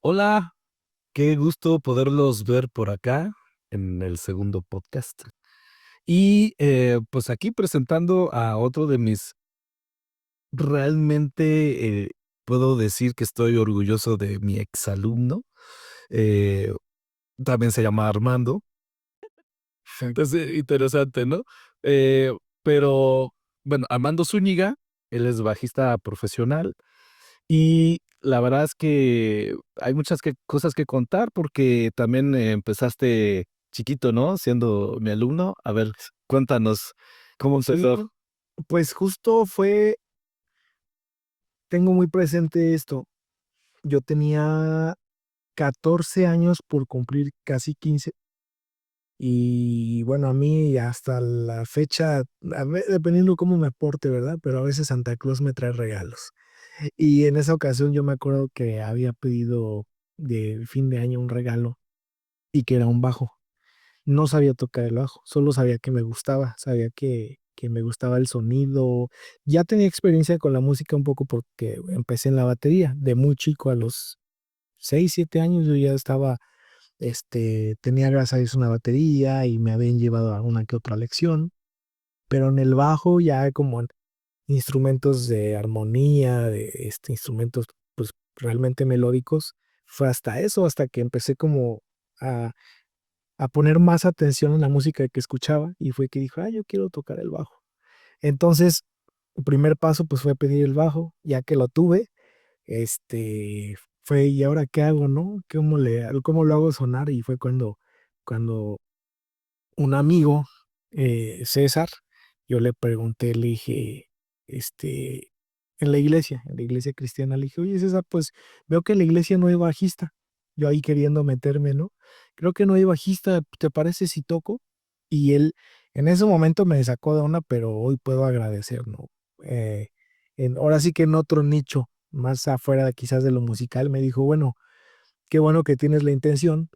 Hola, qué gusto poderlos ver por acá en el segundo podcast. Y pues aquí presentando a otro de mis, realmente puedo decir que estoy orgulloso de mi exalumno. eh, También se llama Armando. Entonces, interesante, ¿no? Eh, pero bueno, Armando Zúñiga, él es bajista profesional. Y la verdad es que hay muchas cosas que contar porque también empezaste chiquito, ¿no? Siendo mi alumno. A ver, cuéntanos cómo empezó. Pues justo tengo muy presente esto. Yo tenía 14 años por cumplir casi 15 y bueno, a mí hasta la fecha, dependiendo cómo me aporte, ¿verdad? Pero a veces Santa Claus me trae regalos. Y en esa ocasión yo me acuerdo que había pedido de fin de año un regalo y que era un bajo. No sabía tocar el bajo, solo sabía que me gustaba, sabía que me gustaba el sonido. Ya tenía experiencia con la música un poco porque empecé en la batería. De muy chico, a los 6 7 años, yo ya estaba, tenía gracias a Dios una batería y me habían llevado a una que otra lección. Pero en el bajo, ya como en instrumentos de armonía, de instrumentos pues realmente melódicos, fue hasta eso, hasta que empecé como a poner más atención en la música que escuchaba y fue que dijo, yo quiero tocar el bajo. Entonces, el primer paso pues fue pedir el bajo, ya que lo tuve, fue, ¿y ahora qué hago, no? ¿Cómo lo hago sonar? Y fue cuando un amigo, César, yo le pregunté, le dije, este, en la iglesia cristiana, le dije, oye César, pues veo que en la iglesia no hay bajista. Yo ahí queriendo meterme, ¿no? Creo que no hay bajista, ¿te parece si toco? Y él en ese momento me sacó de onda, pero hoy puedo agradecer, ¿no? Eh, ahora sí que en otro nicho, más afuera quizás de lo musical, me dijo, bueno, qué bueno que tienes la intención,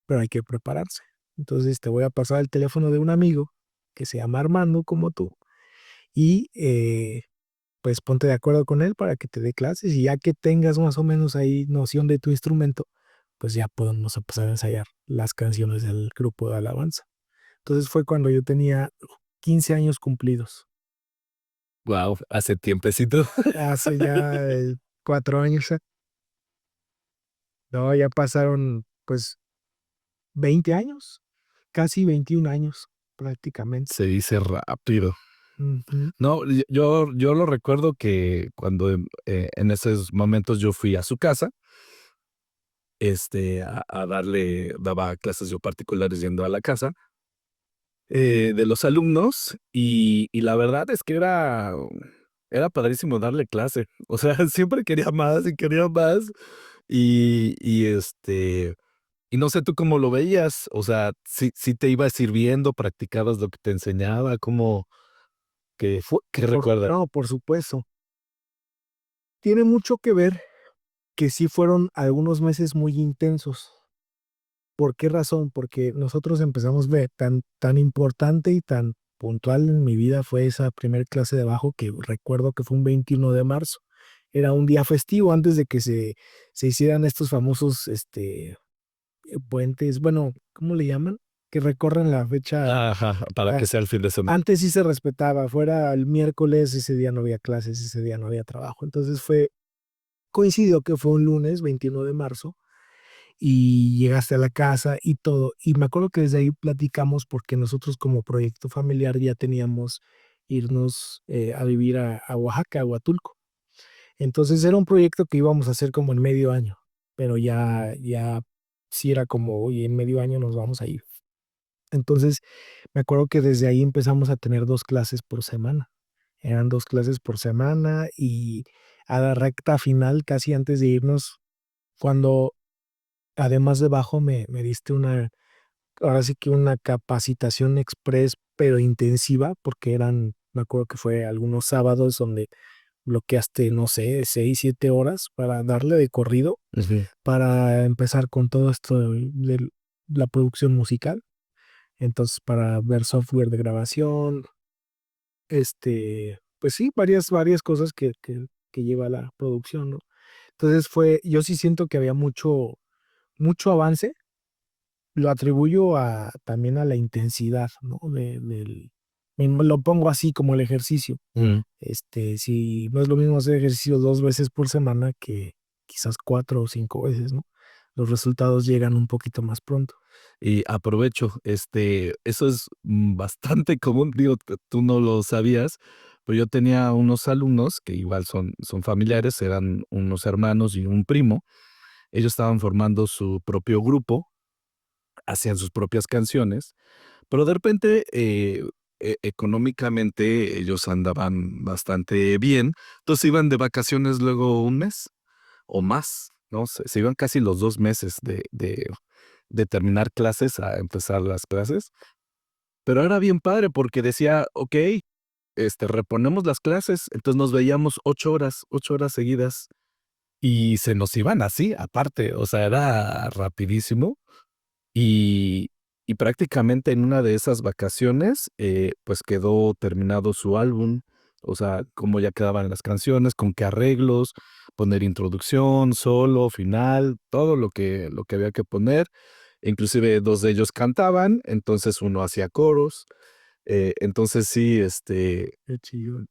pero hay que prepararse. Entonces te voy a pasar el teléfono de un amigo que se llama Armando como tú y pues ponte de acuerdo con él para que te dé clases y ya que tengas más o menos ahí noción de tu instrumento, pues ya podemos empezar a ensayar las canciones del grupo de alabanza. Entonces fue cuando yo tenía 15 años cumplidos. Wow, hace tiempecito. Hace ya 4 años. No, ya pasaron pues 20 años, casi 21 años prácticamente. Se dice rápido. Ujú. No, yo lo recuerdo que cuando en esos momentos yo fui a su casa, a darle, daba clases yo particulares yendo a la casa de los alumnos y la verdad es que era padrísimo darle clase. O sea, siempre quería más y quería más. Y no sé tú cómo lo veías. O sea, si te iba sirviendo, practicabas lo que te enseñaba, ¿cómo qué recuerdas? No, por supuesto. Tiene mucho que ver que sí fueron algunos meses muy intensos. ¿Por qué razón? Porque nosotros empezamos, tan importante y tan puntual en mi vida fue esa primer clase de bajo que recuerdo que fue un 21 de marzo. Era un día festivo antes de que se hicieran estos famosos puentes, bueno, ¿cómo le llaman? Que recorren la fecha. Ajá, para ah, que sea el fin de semana. Antes sí se respetaba, fuera el miércoles, ese día no había clases, ese día no había trabajo. Entonces coincidió que fue un lunes 21 de marzo y llegaste a la casa y todo. Y me acuerdo que desde ahí platicamos porque nosotros como proyecto familiar ya teníamos irnos a vivir a Oaxaca, a Huatulco. Entonces era un proyecto que íbamos a hacer como en medio año, pero ya sí era como, oye, en medio año nos vamos a ir. Entonces me acuerdo que desde ahí empezamos a tener 2 clases por semana. Eran 2 clases por semana y a la recta final, casi antes de irnos, cuando además de bajo me diste ahora sí que una capacitación express, pero intensiva, porque me acuerdo que fue algunos sábados donde bloqueaste, no sé, 6 7 horas para darle de corrido, Ujú. para empezar con todo esto de la producción musical. Entonces, para ver software de grabación, pues sí, varias cosas que lleva la producción, ¿no? Entonces yo sí siento que había mucho avance. Lo atribuyo también a la intensidad, ¿no? Lo pongo así como el ejercicio. Mm. Si no es lo mismo hacer ejercicio 2 veces por semana que quizás 4 o 5 veces, ¿no? Los resultados llegan un poquito más pronto. Y aprovecho, eso es bastante común, digo, tú no lo sabías, pero yo tenía unos alumnos que igual son familiares, eran unos hermanos y un primo. Ellos estaban formando su propio grupo, hacían sus propias canciones, pero de repente, económicamente ellos andaban bastante bien, entonces iban de vacaciones luego un mes o más, ¿no? Se iban casi los 2 meses de terminar clases a empezar las clases, pero era bien padre porque decía: "Okey, reponemos las clases", entonces nos veíamos 8 horas seguidas y se nos iban así, aparte, o sea, era rapidísimo. Y y prácticamente en una de esas vacaciones, pues, quedó terminado su álbum, o sea, cómo ya quedaban las canciones, con qué arreglos, poner introducción, solo, final, todo lo que había que poner. Inclusive 2 de ellos cantaban, entonces uno hacía coros. Entonces sí, Qué chido.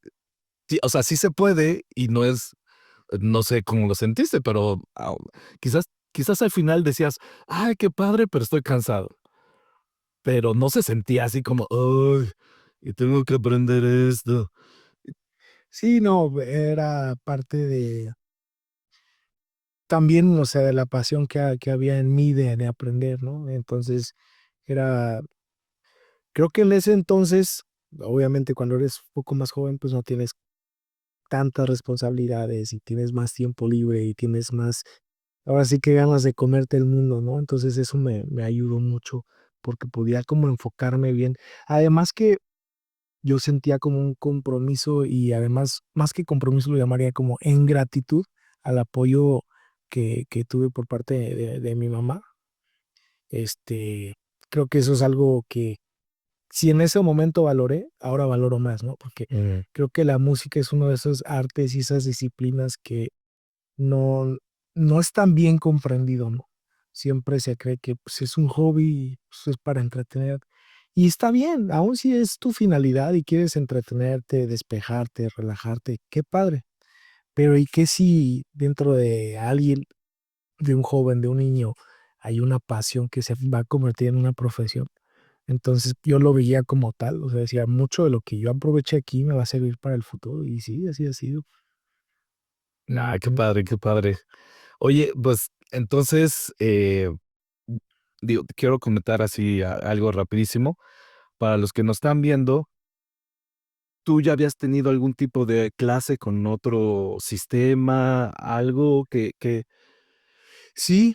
sí, o sea, sí se puede y no sé cómo lo sentiste, pero, quizás al final decías: "Ay, qué padre, pero estoy cansado". Pero no se sentía así como: "Ay, y tengo que aprender esto". Sí, no, era parte de también, o sea, de la pasión que había en mí de aprender, ¿no? Entonces, era creo que en ese entonces, obviamente, cuando eres un poco más joven, pues, no tienes tantas responsabilidades y tienes más tiempo libre y tienes más, ahora sí que ganas de comerte el mundo, ¿no? Entonces, eso me ayudó mucho porque podía como enfocarme bien. Además que yo sentía como un compromiso y además, más que compromiso, lo llamaría como en gratitud al apoyo que tuve por parte de mi mamá. Este, Creo que eso es algo que si en ese momento valoré, ahora valoro más, ¿no? Porque Mm. creo que la música es uno de esos artes y esas disciplinas que no, no es tan bien comprendido, ¿no? Siempre se cree que pues, es un hobby, pues, es para entretener. Y está bien, aun si es tu finalidad y quieres entretenerte, despejarte, relajarte, qué padre. Pero ¿y qué si dentro de alguien, de un joven, de un niño, hay una pasión que se va a convertir en una profesión? Entonces yo lo veía como tal, o sea, decía, mucho de lo que yo aproveché aquí me va a servir para el futuro. Y sí, así ha sido. Ah, qué padre, qué padre. Oye, pues, entonces, digo, te quiero comentar así algo rapidísimo. Para los que nos están viendo, ¿tú ya habías tenido algún tipo de clase con otro sistema, algo que Sí,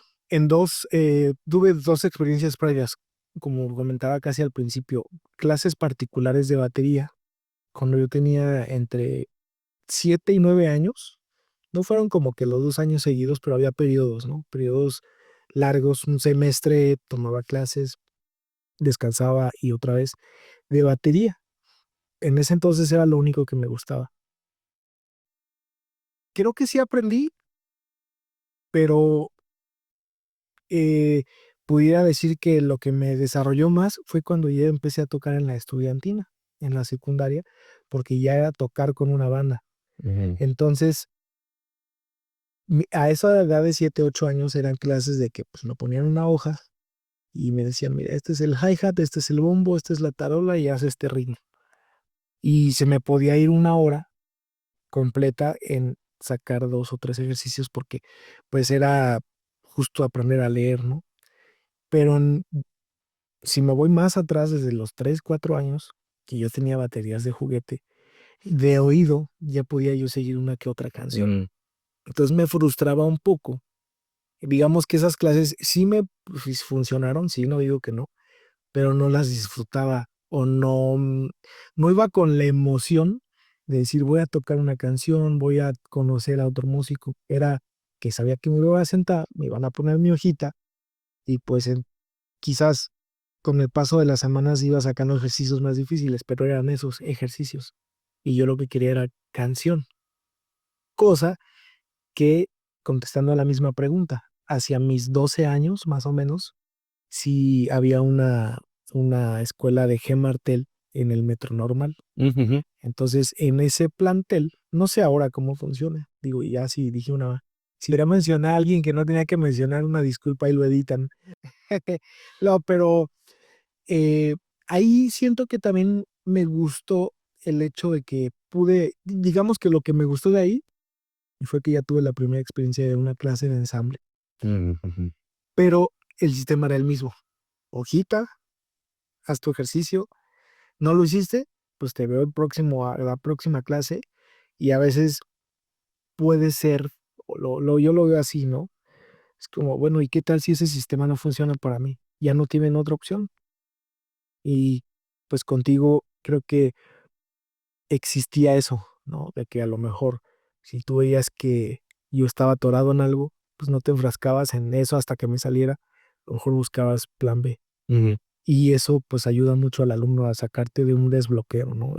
tuve 2 experiencias previas, como comentaba casi al principio, clases particulares de batería, cuando yo tenía entre 7 y 9 años. No fueron como que los 2 años seguidos, pero había periodos, ¿no? Periodos largos, un semestre tomaba clases, descansaba y otra vez de batería. En ese entonces era lo único que me gustaba. Creo que sí aprendí, pero eh, pudiera decir que lo que me desarrolló más fue cuando ya empecé a tocar en la estudiantina, en la secundaria, porque ya era tocar con una banda. Ujú. Entonces, a esa edad de 7 8 años eran clases de que pues me ponían una hoja y me decían, mira, este es el hi-hat, este es el bombo, esta es la tarola y haz este ritmo. Y se me podía ir una hora completa en sacar 2 o 3 ejercicios porque pues era justo aprender a leer, ¿no? Pero si me voy más atrás, desde los 3 4 años, que yo tenía baterías de juguete, de oído ya podía yo seguir una que otra canción. Mm. Entonces me frustraba un poco. Digamos que esas clases sí me pues, funcionaron, sí, no digo que no, pero no las disfrutaba o no, no iba con la emoción de decir voy a tocar una canción, voy a conocer a otro músico. Era que sabía que me iba a sentar, me iban a poner mi hojita y pues quizás con el paso de las semanas iba sacando ejercicios más difíciles, pero eran esos ejercicios. Y yo lo que quería era canción, cosa que contestando a la misma pregunta. Hacia mis 12 años, más o menos, sí había una escuela de G. Martel en el Metro Normal. Ujú. Entonces, en ese plantel, no sé ahora cómo funciona. Digo, y ya si dije si quería mencionar a alguien que no tenía que mencionar, una disculpa y lo editan. No, pero eh, ahí siento que también me gustó el hecho de que digamos que lo que me gustó de ahí fue que ya tuve la primera experiencia de una clase de ensamble, Ujú. pero el sistema era el mismo. Hojita, haz tu ejercicio, no lo hiciste, pues te veo a la próxima clase y a veces puede ser, yo lo veo así, ¿no? Es como, bueno, ¿y qué tal si ese sistema no funciona para mí? Ya no tienen otra opción. Y pues contigo creo que existía eso, ¿no? De que a lo mejor si tú veías que yo estaba atorado en algo, pues no te enfrascabas en eso hasta que me saliera, a lo mejor buscabas plan B. Ujú. Y eso pues ayuda mucho al alumno a sacarte de un desbloqueo, ¿no?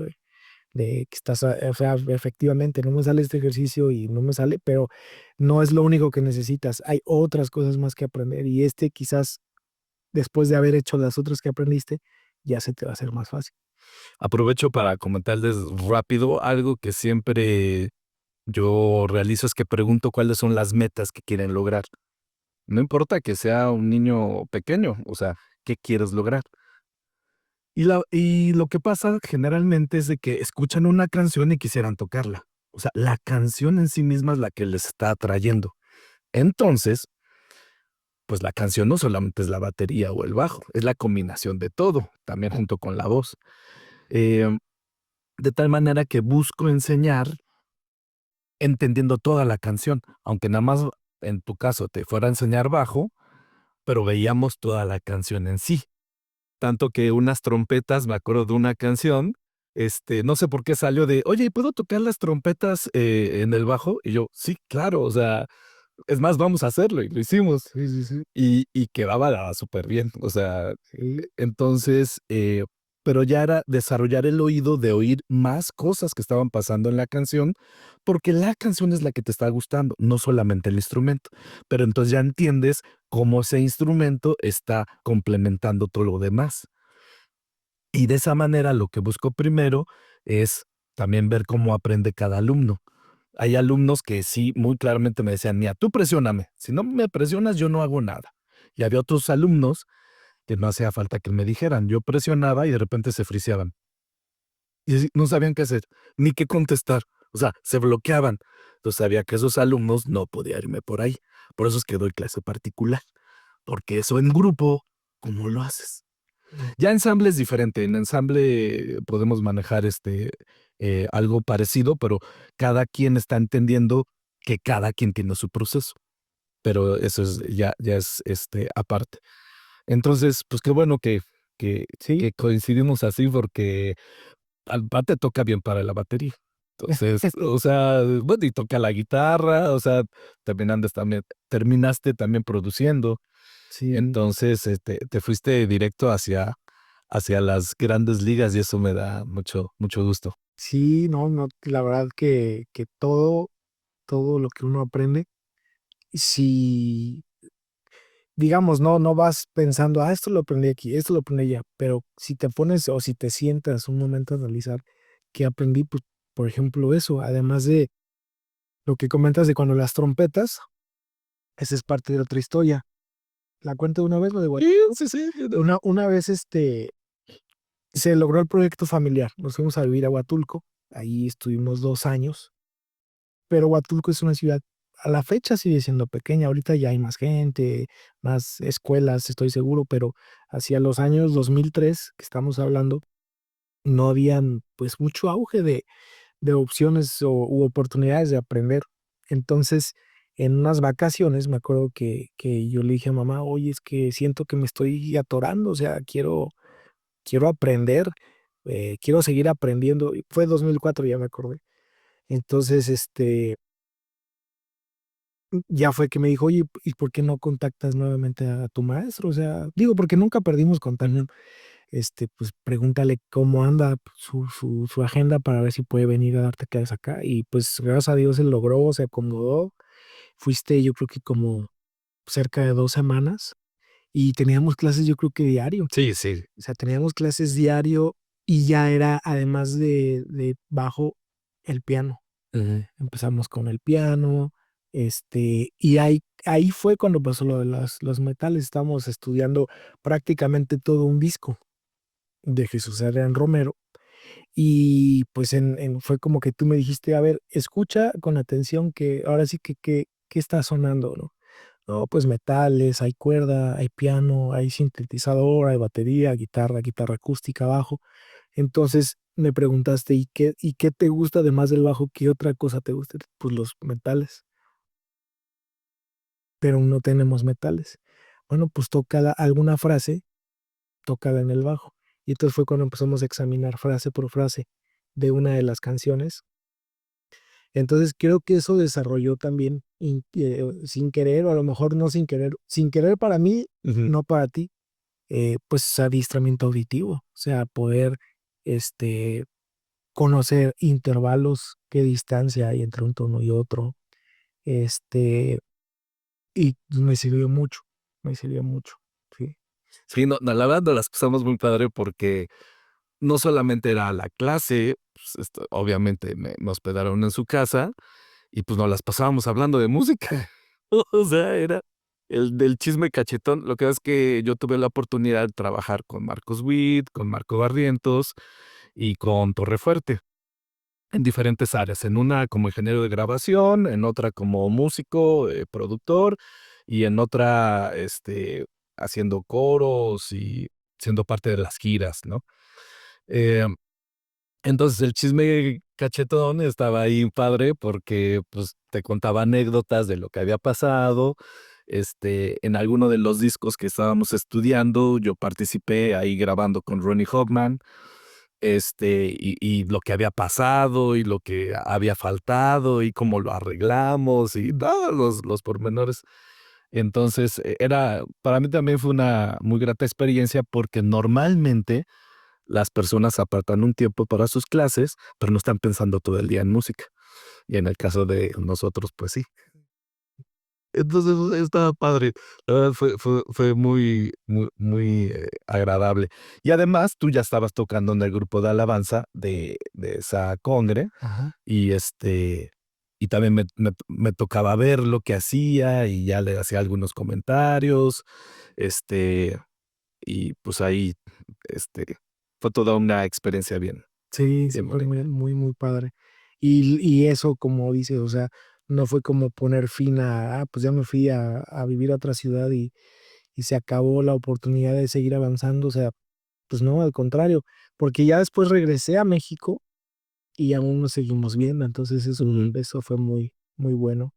De que estás, o sea, efectivamente, no me sale este ejercicio y no me sale, pero no es lo único que necesitas. Hay otras cosas más que aprender y quizás después de haber hecho las otras que aprendiste, ya se te va a hacer más fácil. Aprovecho para comentarles rápido algo que siempre yo realizo es que pregunto cuáles son las metas que quieren lograr. No importa que sea un niño pequeño, o sea, ¿qué quieres lograr? Y lo que pasa generalmente es de que escuchan una canción y quisieran tocarla. O sea, la canción en sí misma es la que les está atrayendo. Entonces, pues la canción no solamente es la batería o el bajo, es la combinación de todo, también junto con la voz. Em, de tal manera que busco enseñar entendiendo toda la canción, aunque nada más en tu caso te fuera a enseñar bajo, pero veíamos toda la canción en sí. Tanto que unas trompetas, me acuerdo de una canción, no sé por qué salió de, oye, ¿puedo tocar las trompetas en el bajo? Y yo, sí, claro, o sea, es más, vamos a hacerlo, y lo hicimos. Sí, sí, sí. Y quedaba súper bien, o sea, Sí, entonces, pero ya era desarrollar el oído de oír más cosas que estaban pasando en la canción, porque la canción es la que te está gustando, no solamente el instrumento. Pero entonces ya entiendes cómo ese instrumento está complementando todo lo demás. Y de esa manera lo que busco primero es también ver cómo aprende cada alumno. Hay alumnos que sí, muy claramente me decían, mira, tú presióname, si no me presionas yo no hago nada. Y había otros alumnos que no hacía falta que me dijeran, yo presionaba y de repente se friseaban. Y así, no sabían qué hacer, ni qué contestar. O sea, se bloqueaban. Entonces sabía que esos alumnos no podía irme por ahí. Por eso es que doy clase particular. Porque eso en grupo, ¿cómo lo haces? Ya ensamble es diferente. En ensamble podemos manejar algo parecido, pero cada quien está entendiendo que cada quien tiene su proceso. Pero eso es ya es aparte. Entonces, pues qué bueno que, sí. que coincidimos así porque al te toca bien para la batería. Entonces, o sea, bueno, y toca la guitarra, o sea, terminaste también produciendo. Sí, Entonces, te fuiste directo hacia las grandes ligas y eso me da mucho, mucho gusto. sí, no, no, la verdad que todo lo que uno aprende, si, digamos, no vas pensando, esto lo aprendí aquí, esto lo aprendí allá, pero si te pones o si te sientas un momento a analizar qué aprendí, pues, por ejemplo, eso, además de lo que comentas de cuando las trompetas, esa es parte de otra historia. ¿La cuento de una vez o de Sí, sí, sí. una vez se logró el proyecto familiar. Nos fuimos a vivir a Huatulco. Ahí estuvimos 2 años. Pero Huatulco es una ciudad, a la fecha sigue siendo pequeña. Ahorita ya hay más gente, más escuelas, estoy seguro, pero hacia los años 2003 que estamos hablando, no habían pues mucho auge de opciones u oportunidades de aprender. Entonces, en unas vacaciones me acuerdo que yo le dije a mamá, oye, es que siento que me estoy atorando, o sea, quiero aprender, quiero seguir aprendiendo. Y fue 2004, ya me acordé. Entonces, ya fue que me dijo, oye, ¿y por qué no contactas nuevamente a tu maestro? O sea, digo, porque nunca perdimos contacto. Ujú. Pues pregúntale cómo anda su agenda para ver si puede venir a darte clases acá. Y pues gracias a Dios se logró, se acomodó. fuiste yo creo que como cerca de 2 semanas y teníamos clases yo creo que diario. Sí, sí. O sea, teníamos clases diario y ya era además de bajo, el piano. Empezamos con el piano, y ahí fue cuando pasó lo de los metales. Estábamos estudiando prácticamente todo un disco de Jesús Adrián Romero y pues fue como que tú me dijiste, a ver, escucha con atención que ahora sí que está sonando, ¿no? No, pues metales, hay cuerda, hay piano, hay sintetizador, hay batería, guitarra acústica, bajo. Entonces me preguntaste, ¿y qué te gusta además del bajo? ¿Qué otra cosa te gusta? Pues los metales, pero no tenemos metales. Bueno, pues toca alguna frase, tócala en el bajo. Y entonces fue cuando empezamos a examinar frase por frase de una de las canciones. Entonces creo que eso desarrolló también sin querer, o a lo mejor no sin querer para mí, Ujú. no para ti, pues adiestramiento auditivo, o sea, poder este, conocer intervalos, qué distancia hay entre un tono y otro, este, y me sirvió mucho, sí. Sí, no, no, la verdad nos las pasamos muy padre porque no solamente era la clase, pues, obviamente me hospedaron en su casa y, pues, nos las pasábamos hablando de música. O sea, era el del chisme cachetón. Lo que pasa es que yo tuve la oportunidad de trabajar con Marcos Witt, con Marco Barrientos y con Torrefuerte, en diferentes áreas, en una como ingeniero de grabación, en otra como músico, productor, y en otra, haciendo coros y siendo parte de las giras, ¿no? Em, entonces, el chisme cachetón estaba ahí padre porque, pues, te contaba anécdotas de lo que había pasado. En alguno de los discos que estábamos estudiando, yo participé ahí grabando con Ronnie Hoffman, y lo que había pasado, y lo que había faltado, y cómo lo arreglamos, y todos los pormenores. Entonces, era para mí también fue una muy grata experiencia, porque normalmente las personas apartan un tiempo para sus clases, pero no están pensando todo el día en música. Y en el caso de nosotros, pues sí. Entonces, estaba padre. La verdad fue muy agradable. Y además, tú ya estabas tocando en el grupo de alabanza de esa congre, Ajá. y, y también me tocaba ver lo que hacía, y ya le hacía algunos comentarios, este, y pues ahí, este, fue toda una experiencia bien, Sí, sí, bien fue muy, bonita. muy, muy padre. Y eso, como dices, o sea, no fue como poner fin pues ya me fui a vivir a otra ciudad y se acabó la oportunidad de seguir avanzando, o sea, pues no, al contrario, porque ya después regresé a México y aún nos seguimos viendo, entonces eso fue muy, muy bueno.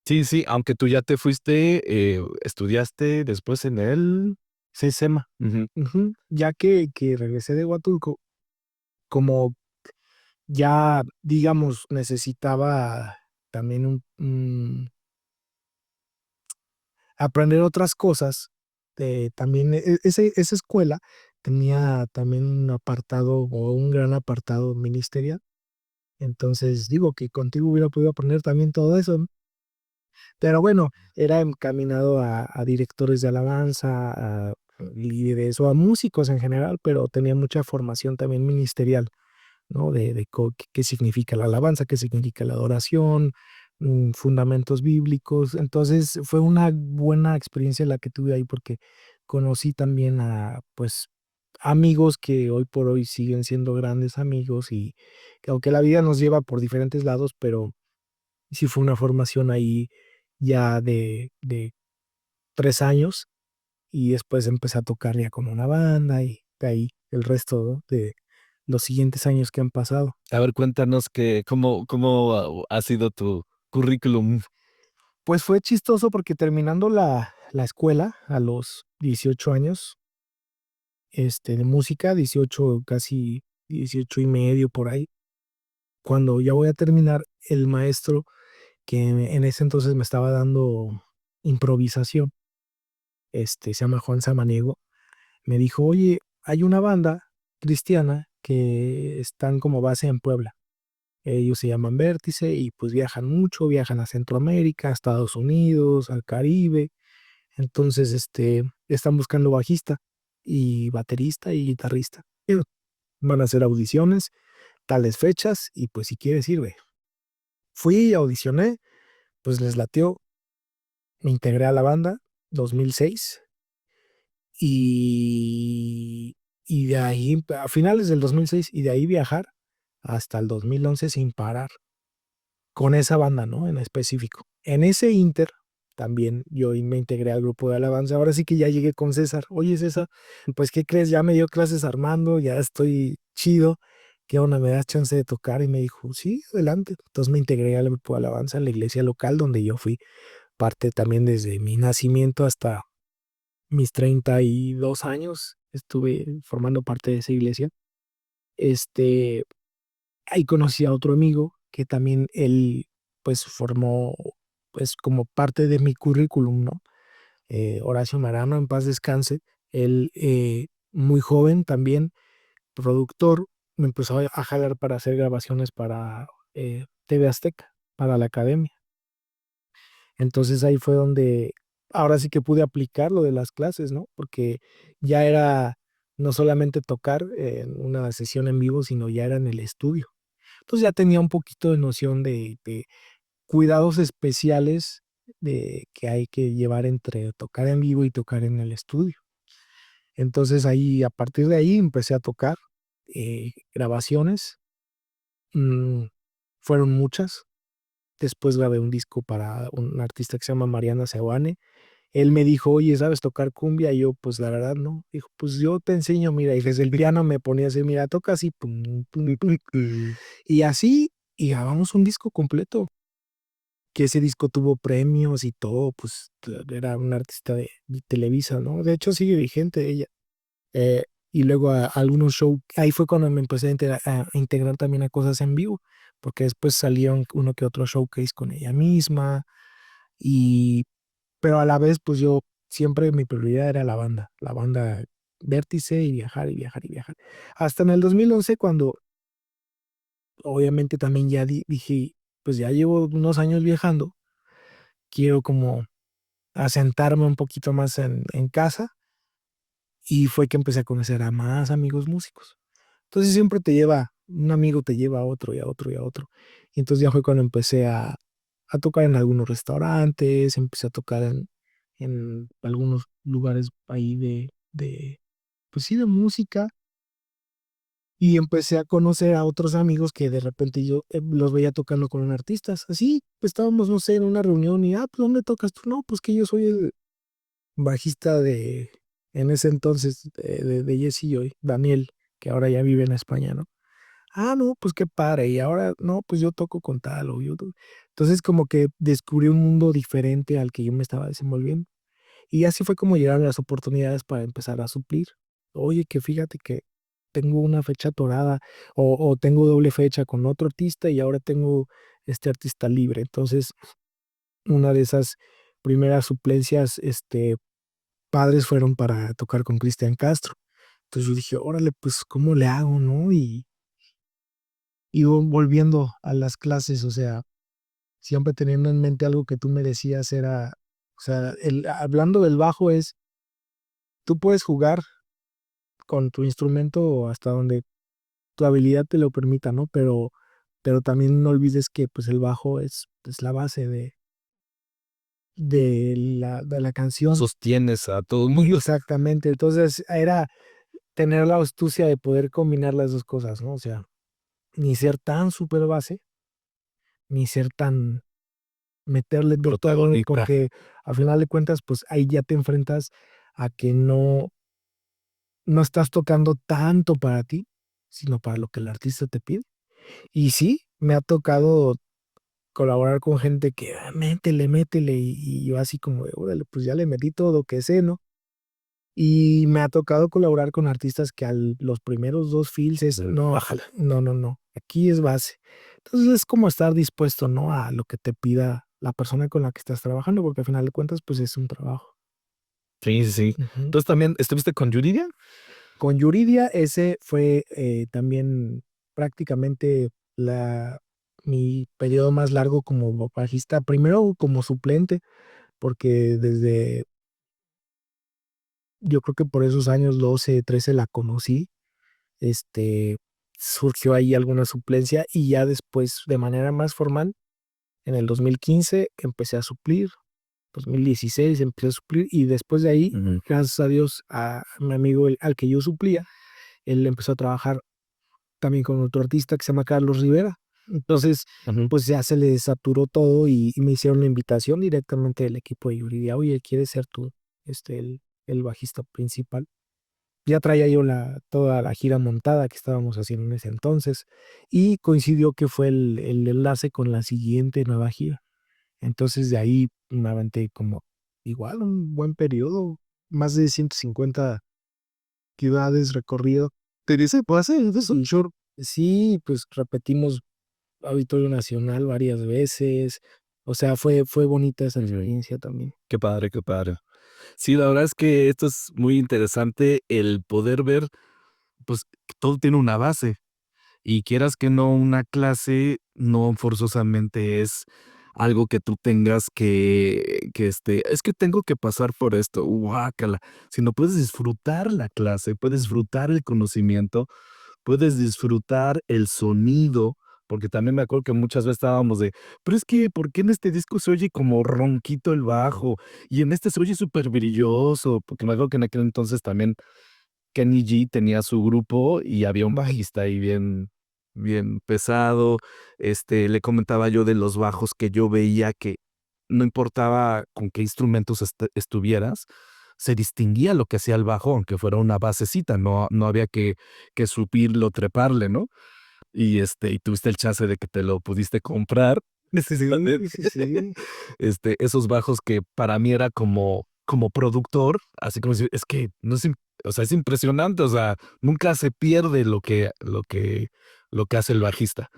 Sí, sí, aunque tú ya te fuiste, estudiaste después en el CESEMA. ujú. Ujú. Ya que regresé de Huatulco, como ya, digamos, necesitaba también aprender otras cosas. También esa escuela tenía también un apartado o un gran apartado ministerial. Entonces digo que contigo hubiera podido aprender también todo eso, ¿no? Pero bueno, era encaminado a directores de alabanza, a líderes o a músicos en general, pero tenía mucha formación también ministerial, ¿no? Qué significa la alabanza, qué significa la adoración, fundamentos bíblicos. Entonces fue una buena experiencia la que tuve ahí porque conocí también pues, amigos que hoy por hoy siguen siendo grandes amigos y que aunque la vida nos lleva por diferentes lados, pero sí fue una formación ahí ya de 3 años y después empecé a tocar ya con una banda y de ahí el resto, ¿no? De los siguientes años que han pasado. A ver, cuéntanos cómo ha sido tu currículum. Pues fue chistoso porque terminando la escuela a los 18 años, de música, 18 casi 18 y medio por ahí, cuando ya voy a terminar, el maestro que en ese entonces me estaba dando improvisación, se llama Juan Samaniego, me dijo, oye, hay una banda cristiana que están como base en Puebla. ellos se llaman Vértice y pues viajan mucho, viajan a Centroamérica, a Estados Unidos, al Caribe. Entonces, están buscando bajista y baterista y guitarrista. Van a hacer audiciones, tales fechas y pues si quieres ir, güey. Fui, audicioné, pues les latió, me integré a la banda 2006 y, y de ahí, a finales del 2006 y de ahí viajar hasta el 2011 sin parar con esa banda, ¿no? En específico. En ese inter también yo me integré al grupo de alabanza. Ahora sí que ya llegué con César. Oye, César, pues ¿qué crees? Ya me dio clases Armando, ya estoy chido. ¿Qué onda? ¿Me das chance de tocar? Y me dijo, sí, adelante. Entonces me integré al grupo de alabanza en la iglesia local donde yo fui parte también desde mi nacimiento hasta mis 32 años. Estuve formando parte de esa iglesia. Este, Ahí conocí a otro amigo que también él pues formó pues como parte de mi currículum, ¿no? Horacio Marano, en paz descanse. Él, muy joven también, productor, me empezó a jalar para hacer grabaciones para TV Azteca, para la academia. Entonces ahí fue donde ahora sí que pude aplicar lo de las clases, ¿no? Porque ya era no solamente tocar en una sesión en vivo, sino ya era en el estudio. Entonces ya tenía un poquito de noción de cuidados especiales que hay que llevar entre tocar en vivo y tocar en el estudio. Entonces ahí, a partir de ahí, empecé a tocar grabaciones. mm, Fueron muchas. Después grabé un disco para un artista que se llama Mariana Seoane. Él me dijo, oye, ¿sabes tocar cumbia? Y yo, pues la verdad no. Dijo, pues yo te enseño, mira. Y desde el piano me ponía a decir, mira, toca así. Pum, pum, pum. Y así, y grabamos un disco completo. Que ese disco tuvo premios y todo, pues era una artista de Televisa, ¿no? De hecho, sigue vigente ella. Eh, y luego a algunos shows, ahí fue cuando me empecé a integrar también a cosas en vivo, porque después salieron uno que otro showcase con ella misma, y, pero a la vez, pues yo siempre mi prioridad era la banda Vértice y viajar y viajar y viajar. Hasta en el 2011, cuando obviamente también ya dije, pues ya llevo unos años viajando, quiero como asentarme un poquito más en casa y fue que empecé a conocer a más amigos músicos. Entonces siempre un amigo te lleva a otro y a otro y a otro. Y entonces ya fue cuando empecé a tocar en algunos restaurantes, empecé a tocar en algunos lugares ahí pues sí, de música. Y empecé a conocer a otros amigos que de repente yo los veía tocando con artistas. Así, pues estábamos, no sé, en una reunión y, pues ¿dónde tocas tú? No, pues que yo soy el bajista en ese entonces, de Jesse Joy, Daniel, que ahora ya vive en España, ¿no? Ah, no, pues qué padre. Y ahora, no, pues yo toco con tal o Entonces como que descubrí un mundo diferente al que yo me estaba desenvolviendo. Y así fue como llegaron las oportunidades para empezar a suplir. Oye, que fíjate que tengo una fecha atorada o tengo doble fecha con otro artista y ahora tengo este artista libre. Entonces, una de esas primeras suplencias, padres fueron para tocar con Cristian Castro. Entonces yo dije, órale, pues, ¿cómo le hago, no? Y volviendo a las clases, o sea, siempre teniendo en mente algo que tú me decías era, o sea, hablando del bajo es, tú puedes jugar con tu instrumento hasta donde tu habilidad te lo permita, ¿no? Pero también no olvides que pues el bajo es la base de la canción. Sostienes a todo el mundo. Exactamente. Entonces era tener la astucia de poder combinar las dos cosas, ¿no? O sea, ni ser tan super base, ni ser tan meterle de todo, Protagonista. porque al final de cuentas, pues ahí ya te enfrentas a que no estás tocando tanto para ti, sino para lo que el artista te pide. Y sí, me ha tocado colaborar con gente que métele, métele, y yo así como de, órale, pues ya le metí todo lo que sé, ¿no? Y me ha tocado colaborar con artistas que los primeros dos feels es, no, Bájala. no, no, no, aquí es base. Entonces es como estar dispuesto, ¿no? A lo que te pida la persona con la que estás trabajando, porque al final de cuentas, pues es un trabajo. Sí, sí, sí. Ujú. Entonces también estuviste con Yuridia. Con Yuridia, ese fue también prácticamente la. mi periodo más largo como bajista, primero como suplente, porque desde, yo creo que por esos años 12 13 la conocí, este, surgió ahí alguna suplencia y ya después de manera más formal, en el 2015 empecé a suplir, 2016 empecé a suplir y después de ahí, Ujú, gracias a Dios, a mi amigo al que yo suplía, él empezó a trabajar también con otro artista que se llama Carlos Rivera. Entonces, ujú. pues ya se le saturó todo y me hicieron la invitación directamente del equipo de Yuridia. Oye, ¿quieres ser tú el bajista principal? Ya traía yo toda la gira montada que estábamos haciendo en ese entonces y coincidió que fue el enlace con la siguiente nueva gira. Entonces de ahí me aventé como igual un buen periodo, más de 150 ciudades recorrido. ¿Te dice, puedo hacer eso? Sí, sí, pues repetimos Auditorio Nacional varias veces. O sea, fue bonita esa Ujú. experiencia también. Qué padre, qué padre. Sí, la verdad es que esto es muy interesante el poder ver, pues, que todo tiene una base. Y quieras que no, una clase no forzosamente es algo que tú tengas es que tengo que pasar por esto, guácala, sino puedes disfrutar la clase, puedes disfrutar el conocimiento, puedes disfrutar el sonido, porque también me acuerdo que muchas veces estábamos de, pero es que, ¿por qué en este disco se oye como ronquito el bajo? Y en este se oye súper brilloso, porque me acuerdo que en aquel entonces también Kenny G tenía su grupo y había un bajista ahí bien pesado. Le comentaba yo de los bajos que yo veía que no importaba con qué instrumentos estuvieras, se distinguía lo que hacía el bajo, aunque fuera una basecita, no había que subirlo, treparle, ¿no? Y tuviste el chance de que te lo pudiste comprar. Sí, sí, sí. Esos bajos que para mí era como productor, así como decir, es que no es, o sea, es impresionante, o sea, nunca se pierde lo que hace el bajista.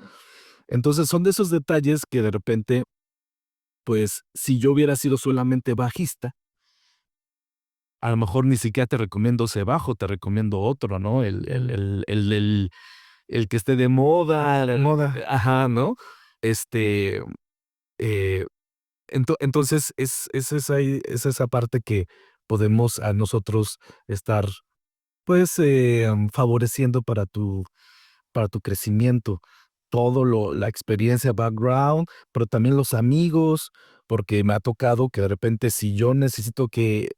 Entonces son de esos detalles que de repente, pues, si yo hubiera sido solamente bajista, a lo mejor ni siquiera te recomiendo ese bajo, te recomiendo otro, ¿no? El que esté de moda, Moda. ajá, ¿no? Este, eh, entonces es esa parte que podemos a nosotros estar, pues, favoreciendo para tu crecimiento. La experiencia, background, pero también los amigos, porque me ha tocado que de repente si yo necesito que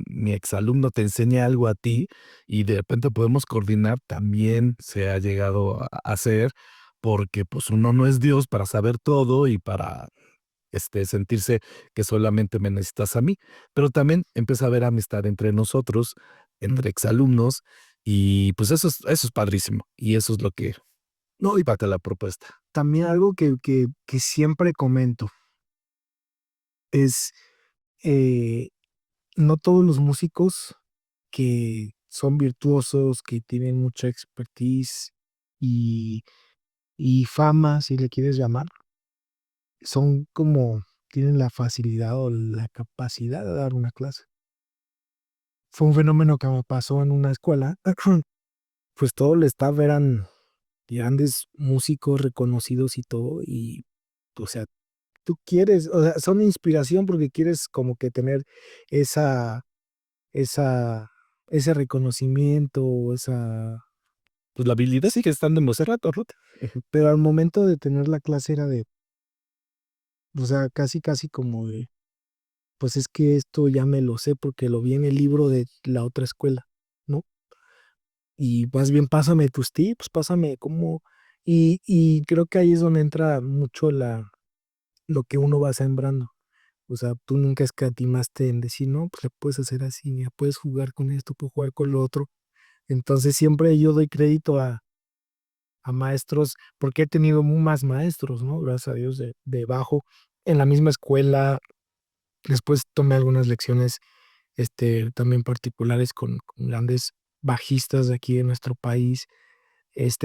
mi exalumno te enseñe algo a ti y de repente podemos coordinar, también se ha llegado a hacer, porque pues uno no es Dios para saber todo y para sentirse que solamente me necesitas a mí, pero también empieza a haber amistad entre nosotros, Mm. entre exalumnos, y pues eso es padrísimo, y eso es lo que no iba a la propuesta. También algo que siempre comento es, eh, no todos los músicos que son virtuosos, que tienen mucha expertise y, y fama, si le quieres llamar, son como, tienen la facilidad o la capacidad de dar una clase. Fue un fenómeno que me pasó en una escuela, pues todo el staff eran grandes músicos reconocidos y todo, y, o sea, tú quieres, o sea, son inspiración porque quieres como que tener esa, esa, ese reconocimiento, esa, Pues la habilidad sigue estando en Montserrat, Ruth. pero al momento de tener la clase era de, o sea, casi, casi como de, pues es que esto ya me lo sé porque lo vi en el libro de la otra escuela, ¿no? Y más bien pásame tus tips, pásame cómo, y creo que ahí es donde entra mucho lo que uno va sembrando. O sea, tú nunca escatimaste en decir, no, pues le puedes hacer así, mira, puedes jugar con esto, puedes jugar con lo otro. Entonces siempre yo doy crédito a maestros, porque he tenido más maestros, ¿no? Gracias a Dios de bajo, en la misma escuela. Después tomé algunas lecciones, también particulares con grandes bajistas de aquí de nuestro país.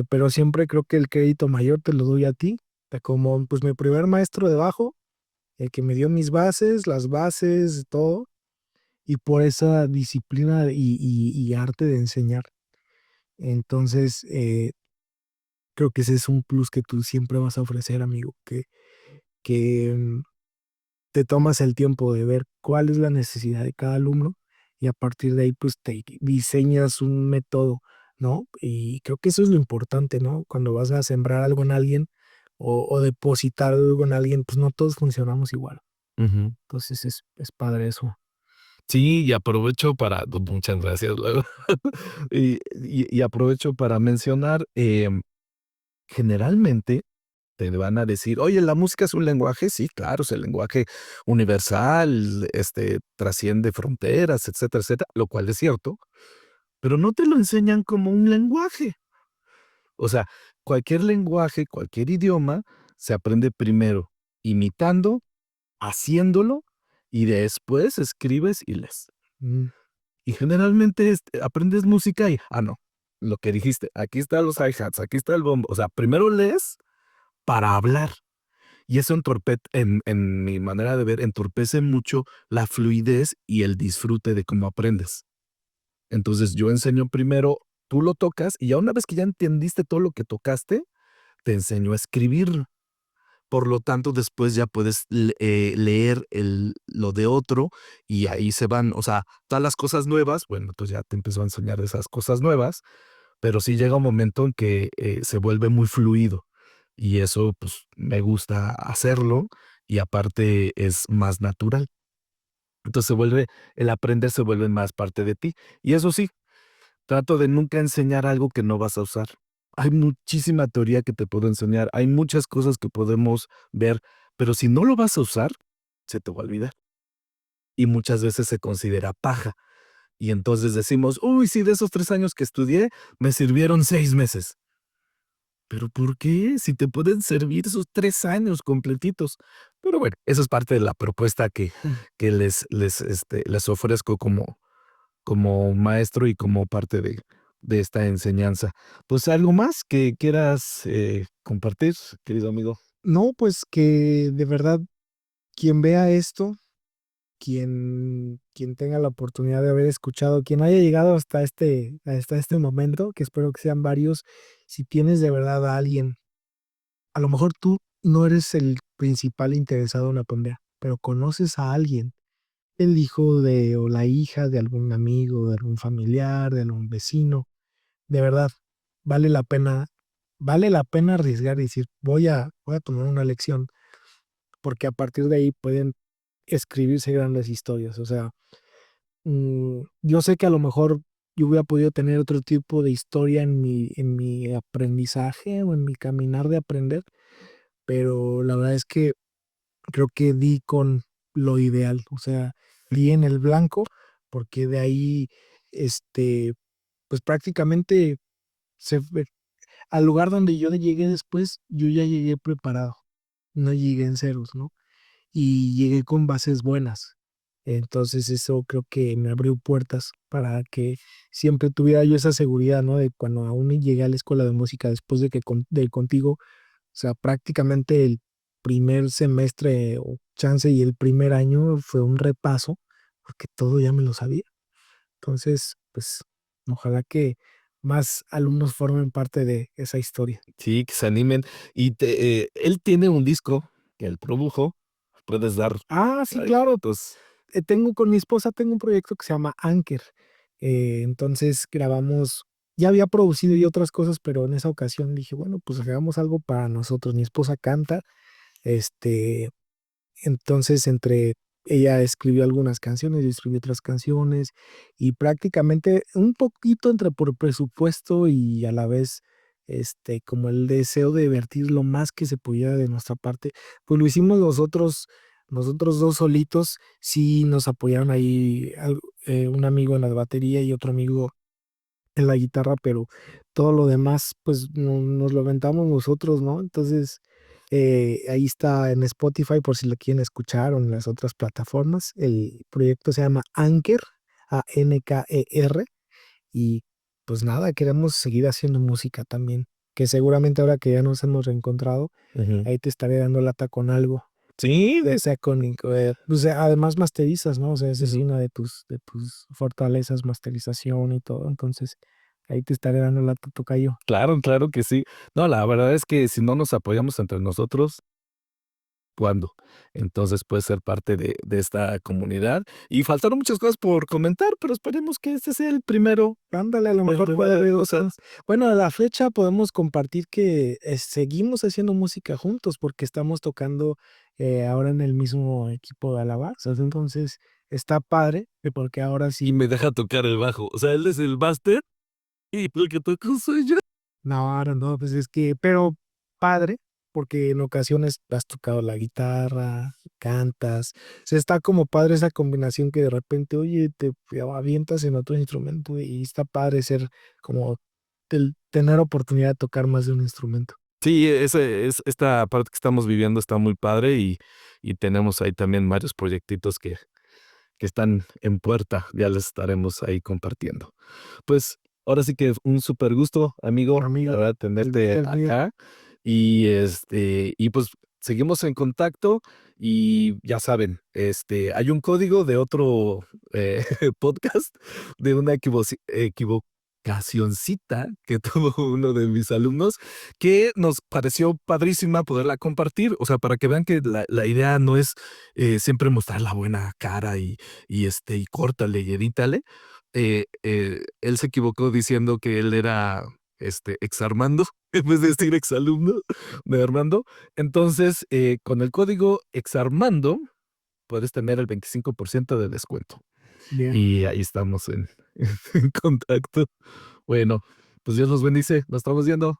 Pero siempre creo que el crédito mayor te lo doy a ti, como pues mi primer maestro de bajo, el que me dio mis bases, las bases, todo y por esa disciplina y arte de enseñar. Entonces, Creo que ese es un plus que tú siempre vas a ofrecer, amigo, que te tomas el tiempo de ver cuál es la necesidad de cada alumno y a partir de ahí pues te diseñas un método, ¿no? Y creo que eso es lo importante, ¿no? Cuando vas a sembrar algo en alguien o depositar algo en alguien, pues no todos funcionamos igual. Ujú. Entonces es padre eso. Sí, y aprovecho para muchas gracias, luego. Y aprovecho para mencionar, generalmente te van a decir: "Oye, ¿la música es un lenguaje?". Sí, claro, es el lenguaje universal, trasciende fronteras, etcétera, etcétera, lo cual es cierto, pero no te lo enseñan como un lenguaje. O sea, cualquier lenguaje, cualquier idioma se aprende primero imitando, haciéndolo y después escribes y lees. Mm, Y generalmente, aprendes música y, no, lo que dijiste, aquí están los hi-hats, aquí está el bombo. O sea, primero lees para hablar. Y eso en mi manera de ver, entorpece mucho la fluidez y el disfrute de cómo aprendes. Entonces, yo enseño primero, tú lo tocas y ya una vez que ya entendiste todo lo que tocaste, te enseño a escribirlo. Por lo tanto, después ya puedes leer lo de otro y ahí se van, o sea, todas las cosas nuevas, bueno, entonces ya te empezó a enseñar de esas cosas nuevas, pero sí llega un momento en que se vuelve muy fluido y eso, pues, me gusta hacerlo y aparte es más natural. Entonces el aprender se vuelve más parte de ti. Y eso sí, trato de nunca enseñar algo que no vas a usar. Hay muchísima teoría que te puedo enseñar, hay muchas cosas que podemos ver, pero si no lo vas a usar, se te va a olvidar. Y muchas veces se considera paja. Y entonces decimos, uy, sí, de esos 3 años que estudié, me sirvieron 6 meses. Pero ¿por qué? Si te pueden servir esos 3 años completitos. Pero bueno, eso es parte de la propuesta que les ofrezco como maestro y como parte de esta enseñanza. Pues, ¿algo más que quieras, compartir, querido amigo? no, pues que de verdad quien vea esto, quien tenga la oportunidad de haber escuchado, quien haya llegado hasta este momento, que espero que sean varios, si tienes de verdad a alguien, a lo mejor tú no eres el principal interesado en aprender, pero conoces a alguien, el hijo de o la hija de algún amigo, de algún familiar, de algún vecino, de verdad, vale la pena, vale la pena arriesgar y decir, voy a tomar una lección, porque a partir de ahí pueden escribirse grandes historias. O sea, yo sé que a lo mejor yo hubiera podido tener otro tipo de historia en mi aprendizaje o en mi caminar de aprender, pero la verdad es que creo que di con lo ideal, o sea, di en el blanco, porque de ahí, este, pues prácticamente se fue al lugar donde yo llegué después, yo ya llegué preparado, no llegué en ceros, ¿no? Y llegué con bases buenas. Entonces eso creo que me abrió puertas para que siempre tuviera yo esa seguridad, ¿no? De cuando aún llegué a la escuela de música después de que de contigo, o sea, prácticamente el primer semestre o chance y el primer año fue un repaso, porque todo ya me lo sabía. Entonces, pues, ojalá que más alumnos formen parte de esa historia. Sí, que se animen. Y él tiene un disco que él produjo, puedes dar Ah, sí, ahí claro. datos. Tengo con mi esposa, tengo un proyecto que se llama Anker. Entonces grabamos, ya había producido y otras cosas, pero en esa ocasión dije, bueno, pues hagamos algo para nosotros. Mi esposa canta, este, entonces entre ella escribió algunas canciones, yo escribí otras canciones y prácticamente un poquito entre por presupuesto y a la vez como el deseo de vertir lo más que se pudiera de nuestra parte, pues lo hicimos nosotros dos solitos, sí nos apoyaron ahí un amigo en la batería y otro amigo en la guitarra, pero todo lo demás, pues nos lo aventamos nosotros, ¿no? Entonces, ahí está en Spotify por si lo quieren escuchar o en las otras plataformas. El proyecto se llama Anker, Anker, y pues nada, queremos seguir haciendo música también, que seguramente ahora que ya nos hemos reencontrado, Ujú. ahí te estaré dando lata con algo. Sí, Ya sea con, pues además masterizas, ¿no? O sea, esa es ujú. una de tus fortalezas, masterización y todo. Entonces, Ahí te estaré dando lata, tocayo. Claro, claro que sí. No, la verdad es que si no nos apoyamos entre nosotros, ¿cuándo? Entonces puedes ser parte de esta comunidad. Y faltaron muchas cosas por comentar, pero esperemos que este sea el primero. Ándale, a lo El mejor primero puede de haber cosas. bueno, a la fecha podemos compartir que, seguimos haciendo música juntos, porque estamos tocando, ahora en el mismo equipo de alabanzas. Entonces, está padre, porque ahora Y sí me deja tocar el bajo. O sea, él es el máster y lo que toco soy yo. no, ahora no, pues es que pero padre, porque en ocasiones has tocado la guitarra, cantas. O sea, está como padre esa combinación que de repente, oye, te avientas en otro instrumento y está padre ser como tener oportunidad de tocar más de un instrumento. Sí, esta parte que estamos viviendo está muy padre y tenemos ahí también varios proyectitos que están en puerta. Ya les estaremos ahí compartiendo. Pues ahora sí que un súper gusto, amigo, la Amigo, verdad, tenerte el mío, acá. Y pues seguimos en contacto y ya saben, hay un código de otro podcast de una equivocacioncita que tuvo uno de mis alumnos que nos pareció padrísima poderla compartir. O sea, para que vean que la idea no es siempre mostrar la buena cara y córtale y edítale. Él se equivocó diciendo que él era ex Armando, en vez de decir exalumno de Armando. Entonces, con el código exarmando, puedes tener el 25% de descuento. bien. Y ahí estamos en contacto. Bueno, pues Dios los bendice. Nos estamos viendo.